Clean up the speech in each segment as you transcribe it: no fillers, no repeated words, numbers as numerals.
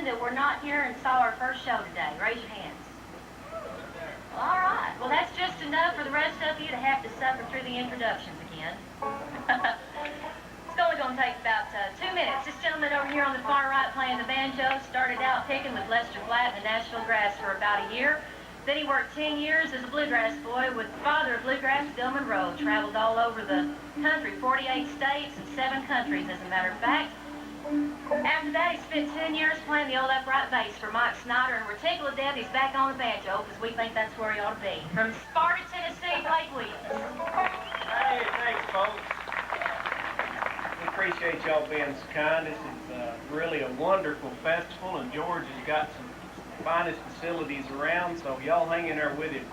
that were not here and saw our first show today? Raise your hands. Well, all right. Well, that's just enough for the rest of you to have to suffer through the introductions again. It's only going to take about 2 minutes. This gentleman over here on the far right playing the banjo started out picking with Lester Flatt and the Nashville Grass for about a year. Then he worked 10 years as a bluegrass boy with the father of bluegrass, Bill Monroe. Traveled all over the country, 48 states and 7 countries, as a matter of fact. After that, he spent 10 years playing the old upright bass for Mike Snyder, and we're tickled to death he's back on the banjo because we think that's where he ought to be. From Sparta, Tennessee, Blake Williams. Hey, thanks, folks. We appreciate y'all being so kind. This is really a wonderful festival, and George has got some finest facilities around, so y'all hang in there with him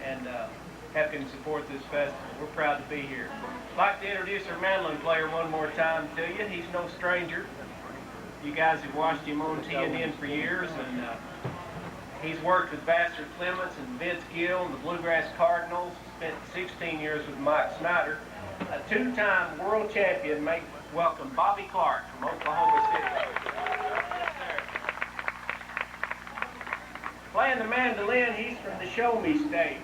and help him support this festival. We're proud to be here. I'd like to introduce our mandolin player one more time to you. He's no stranger. You guys have watched him on TNN for years, and he's worked with Vassar Clements and Vince Gill and the Bluegrass Cardinals. Spent 16 years with Mike Snyder. A 2-time world champion. Make welcome Bobby Clark from Oklahoma City. Playing the mandolin, he's from the Show Me State.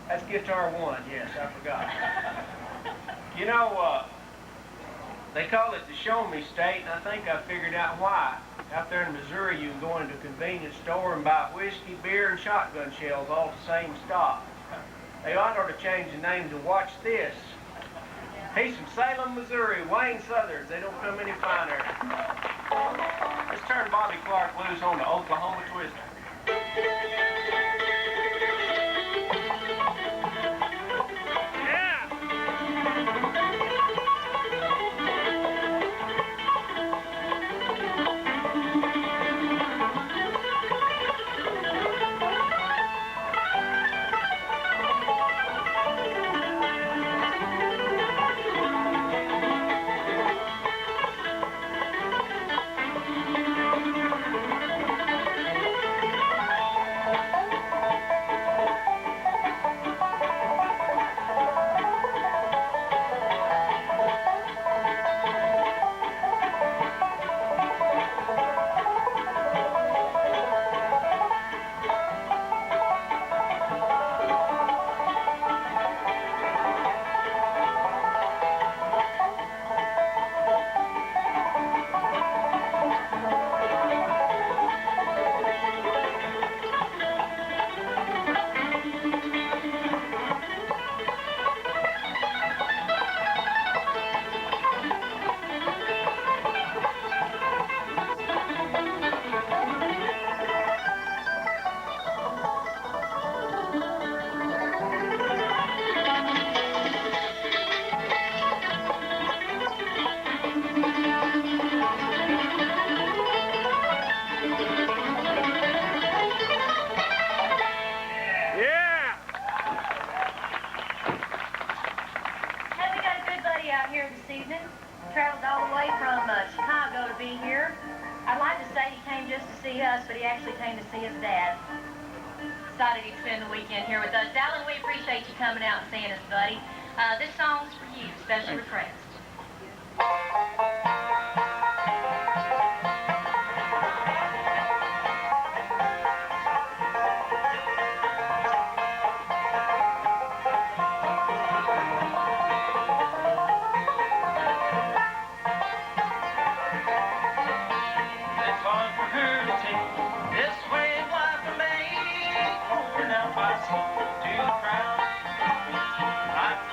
That's guitar 1, yes, I forgot. You know, they call it the Show Me State, and I think I figured out why. Out there in Missouri, you can go into a convenience store and buy whiskey, beer, and shotgun shells all at the same stop. They ought to change the name to Watch This. He's from Salem, Missouri, Wayne Southers. They don't come any finer. Let's turn Bobby Clark loose on the Oklahoma Twister. But he actually came to see his dad. Decided he'd spend the weekend here with us. Alan, we appreciate you coming out and seeing us, buddy. This song's for you, special request.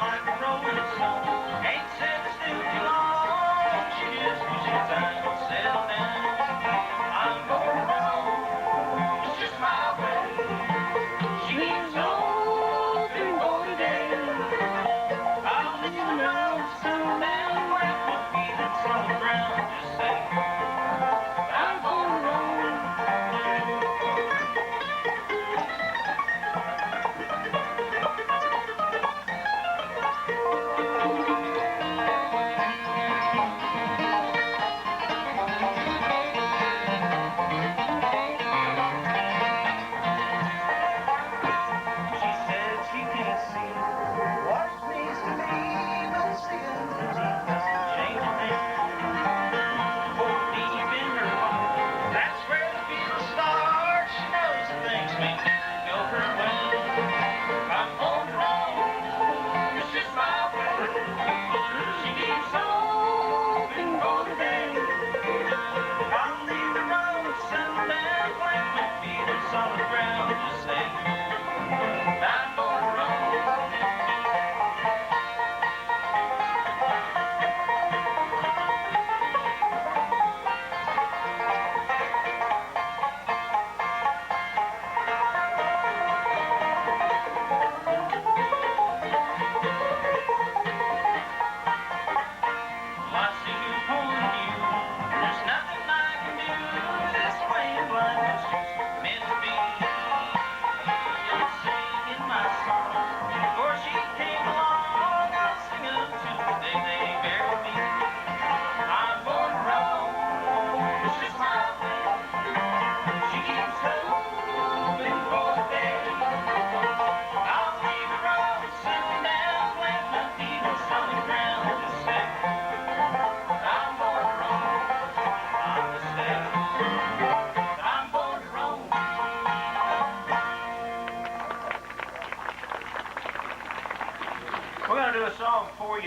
Like a rolling stone, ain't said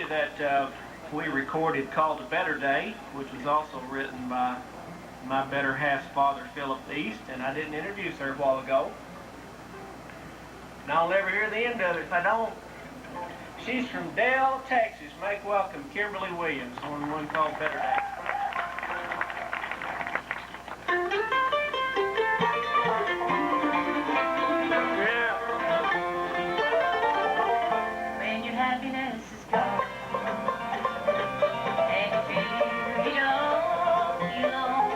you that we recorded Called a Better Day, which was also written by my better half's father, Philip East, and I didn't introduce her a while ago. And I'll never hear the end of it if I don't. She's from Dale, Texas. Make welcome Kimberly Williams on one called Better Day. When your happiness is gone and you feel you don't belong,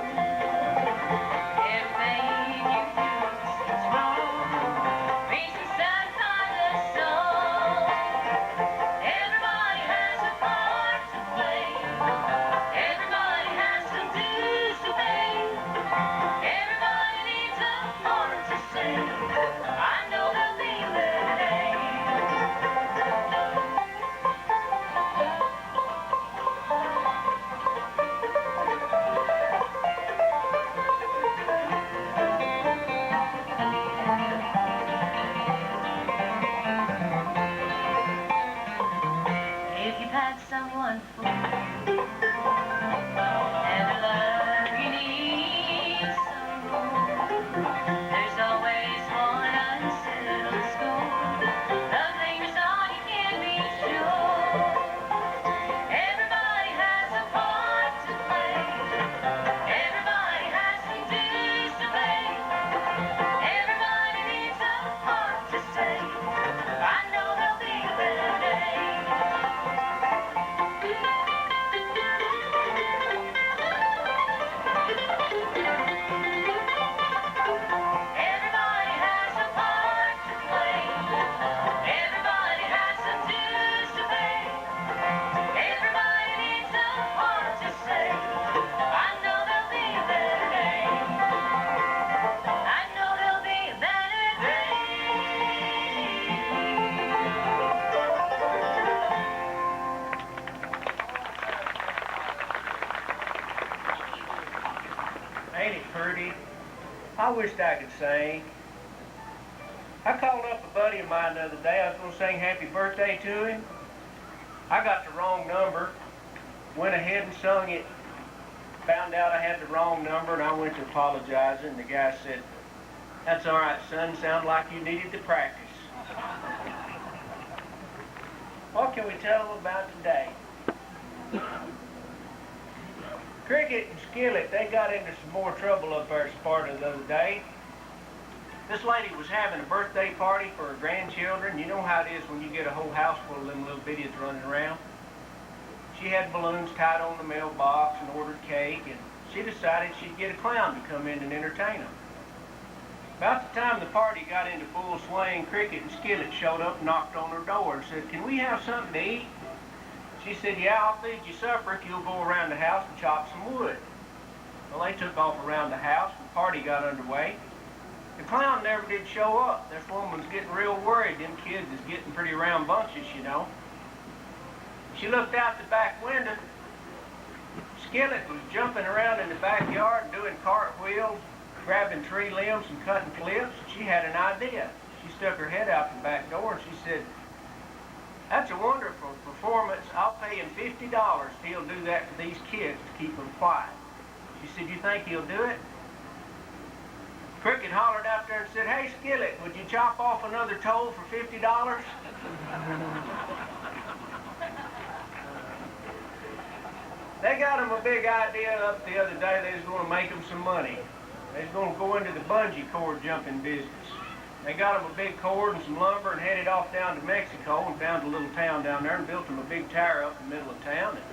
everything you do seems wrong. Reach inside and find a song. Everybody has a part to play. Everybody has some dues to pay. Everybody needs a part to sing. I know there'll be a better day. If you've had someone for and the love you need some more, there's always one unsettled score. Love lingers on, you can be sure. Everybody has a part to play. Everybody has some dues to pay. Everybody needs a part to say. I know there'll be a better day. Everybody has a part to play. Everybody has some dues to pay. Everybody needs a part to say. I know there'll be a better day. I know there'll be a better day. Ain't it pretty? I wished I could sing. I called up a buddy of mine the other day. I was going to sing happy birthday to him. I got the wrong number, went ahead and sung it, found out I had the wrong number, and I went to apologize, and the guy said, "That's all right, son, sounded like you needed to practice." What can we tell them about today? Cricket and Skillet, they got into some more trouble up there at Sparta the other day. This lady was having a birthday party for her grandchildren. You know how it is when you get a whole house full of them little biddies running around. She had balloons tied on the mailbox and ordered cake, and she decided she'd get a clown to come in and entertain them. About the time the party got into full swing, Cricket and Skillet showed up and knocked on her door and said, "Can we have something to eat?" She said, "Yeah, I'll feed you supper if you'll go around the house and chop some wood." Well, they took off around the house, and the party got underway. The clown never did show up. This woman's getting real worried. Them kids is getting pretty round bunches, you know. She looked out the back window. Skillet was jumping around in the backyard doing cartwheels, grabbing tree limbs and cutting clips. She had an idea. She stuck her head out the back door and she said, "That's a wonderful performance. I'll pay him $50 if he'll do that for these kids to keep them quiet." She said, "You think he'll do it?" Cricket hollered out there and said, "Hey, Skillet, would you chop off another toe for $50? They got him a big idea up the other day. They was going to make him some money. They was going to go into the bungee cord jumping business. They got him a big cord and some lumber and headed off down to Mexico and found a little town down there and built him a big tower up in the middle of town. And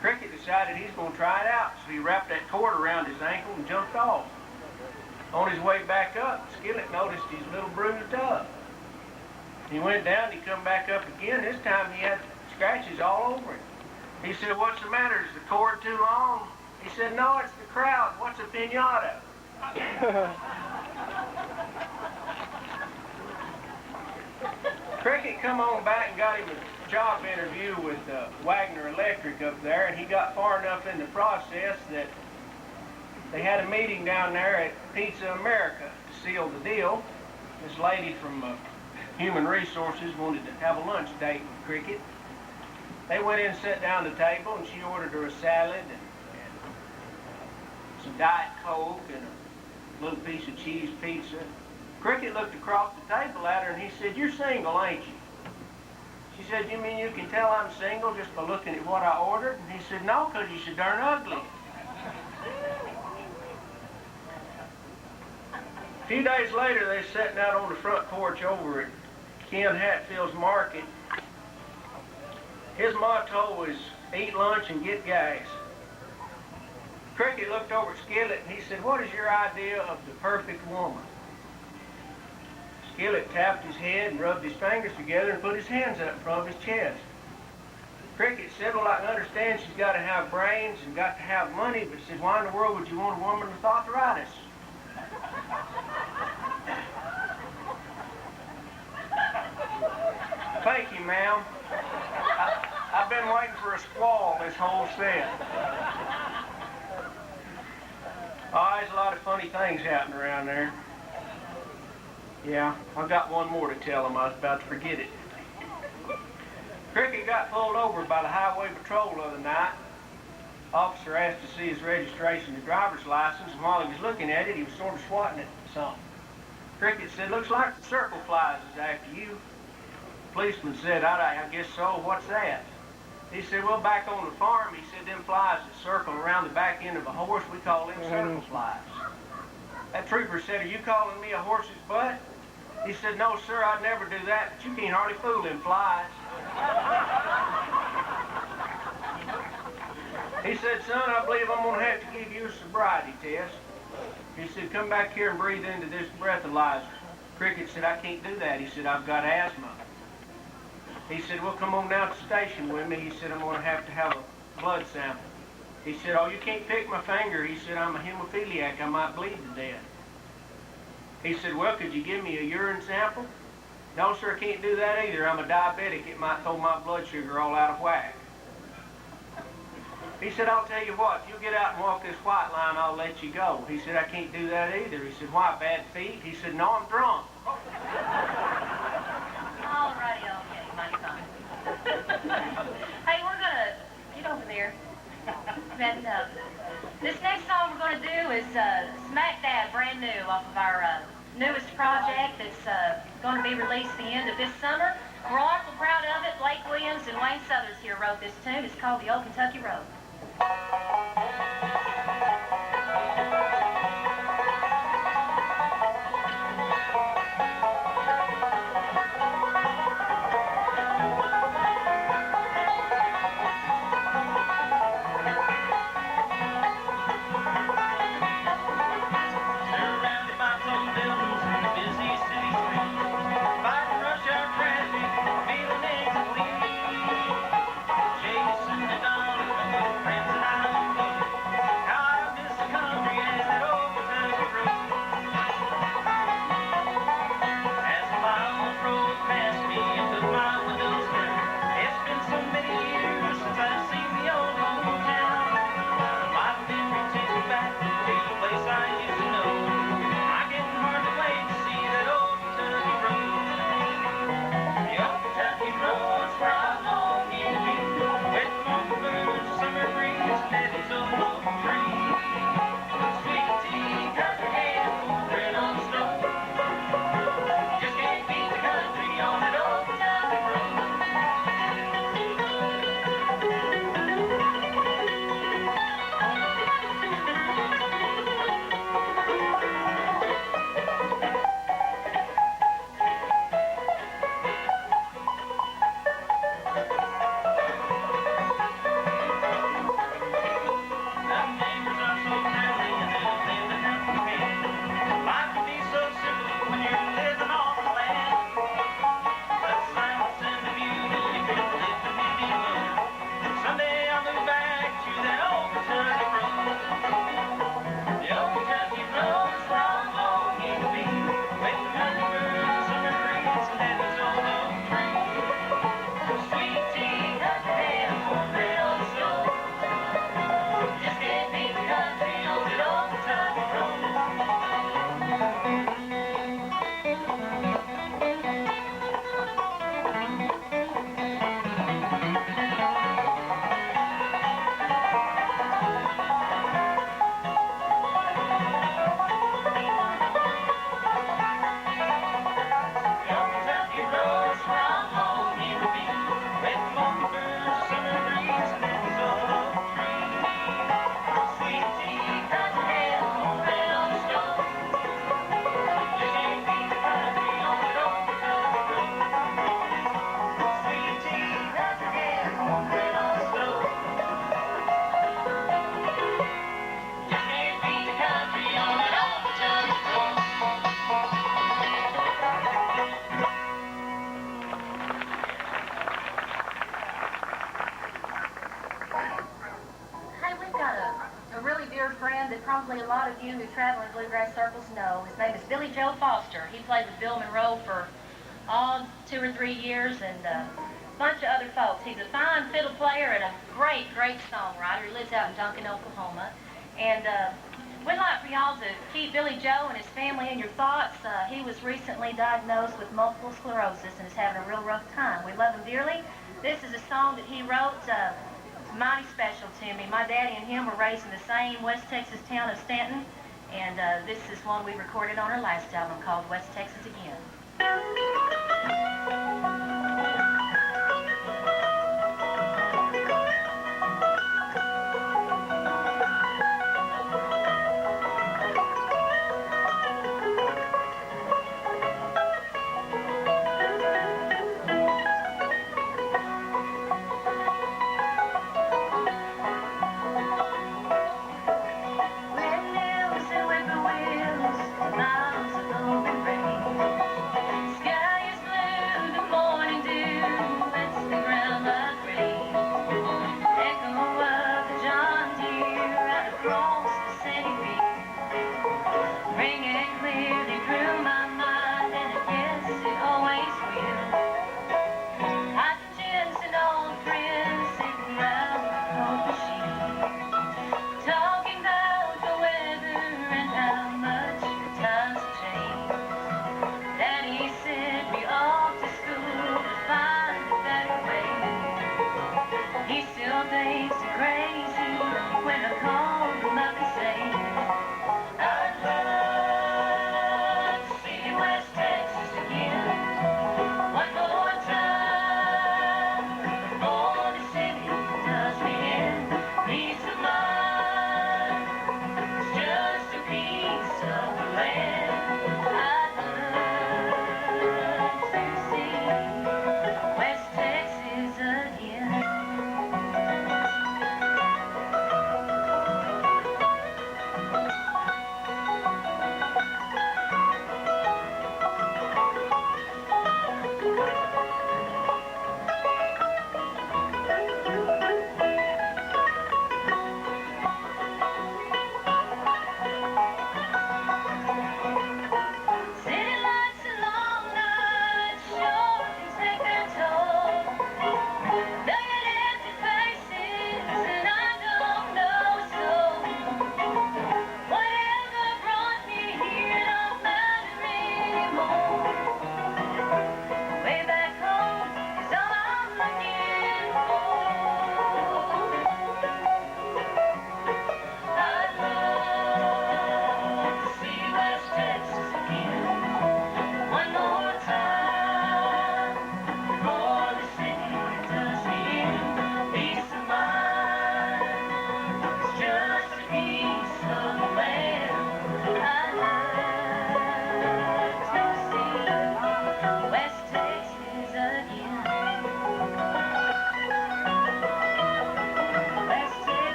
Cricket decided he's going to try it out. So he wrapped that cord around his ankle and jumped off. On his way back up, Skillet noticed he's a little bruised up. He went down, he come back up again. This time he had scratches all over him. He said, "What's the matter? Is the cord too long?" He said, "No, it's the crowd. What's a piñata?" Cricket come on back and got him a job interview with Wagner Electric up there, and he got far enough in the process that they had a meeting down there at Pizza America to seal the deal. This lady from Human Resources wanted to have a lunch date with Cricket. They went in and sat down at the table, and she ordered her a salad and some Diet Coke and a little piece of cheese pizza. Cricket looked across the table at her and he said, "You're single, ain't you?" She said, "You mean you can tell I'm single just by looking at what I ordered?" And he said, "No, 'cause you're so darn ugly." A few days later, they sitting out on the front porch over at Ken Hatfield's market. His motto is eat lunch and get gas. Cricket looked over at Skillet and he said, "What is your idea of the perfect woman?" Skillet tapped his head and rubbed his fingers together and put his hands up in front of his chest. Cricket said, "Well, I can understand she's got to have brains and got to have money, but said, why in the world would you want a woman with arthritis?" "Thank you, ma'am. I've been waiting for a squall this whole set." Oh, there's a lot of funny things happening around there. Yeah, I've got one more to tell them. I was about to forget it. Cricket got pulled over by the highway patrol the other night. Officer asked to see his registration and driver's license, and while he was looking at it, he was sort of swatting it at something. Cricket said, "Looks like the circle flies is after you." Policeman said, I guess so. "What's that?" He said, "Well, back on the farm," he said, "them flies that circle around the back end of a horse, we call them circle flies." That trooper said, "Are you calling me a horse's butt?" He said, "No, sir, I'd never do that, but you can't hardly fool them flies." He said, "Son, I believe I'm going to have to give you a sobriety test." He said, "Come back here and breathe into this breathalyzer." Cricket said, "I can't do that." He said, "I've got asthma." He said, "Well, come on down to the station with me." He said, "I'm going to have a blood sample." He said, "Oh, you can't pick my finger." He said, "I'm a hemophiliac. I might bleed to death." He said, "Well, could you give me a urine sample?" "No, sir, I can't do that either. I'm a diabetic. It might throw my blood sugar all out of whack." He said, "I'll tell you what, if you'll get out and walk this white line, I'll let you go." He said, "I can't do that either." He said, "Why, bad feet?" He said, "No, I'm drunk." Alrighty, okay, mighty fine. Hey, we're gonna get over there. And this next song we're gonna do is Smack Dab, brand new, off of our newest project that's gonna be released the end of this summer. We're awful proud of it. Blake Williams and Wayne Southers here wrote this tune. It's called The Old Kentucky Road. Chasing the dawn, friends and I dear friend that probably a lot of you who travel in bluegrass circles know. His name is Billy Joe Foster. He played with Bill Monroe for 2 or 3 years and a bunch of other folks. He's a fine fiddle player and a great, great songwriter. He lives out in Duncan, Oklahoma. And we'd like for y'all to keep Billy Joe and his family in your thoughts. He was recently diagnosed with multiple sclerosis and is having a real rough time. We love him dearly. This is a song that he wrote. It's mighty special to me. My daddy and him were raised in the same West Texas town of Stanton, and this is one we recorded on our last album called West Texas Again.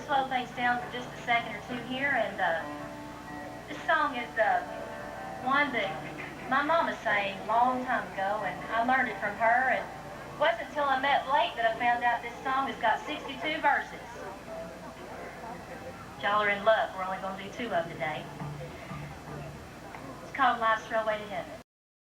slow things down for just a second or two here, and this song is one that my mama sang a long time ago, and I learned it from her, and it wasn't until I met Blake that I found out this song has got 62 verses. Y'all are in luck. We're only going to do 2 of them today. It's called Life's Railway to Heaven.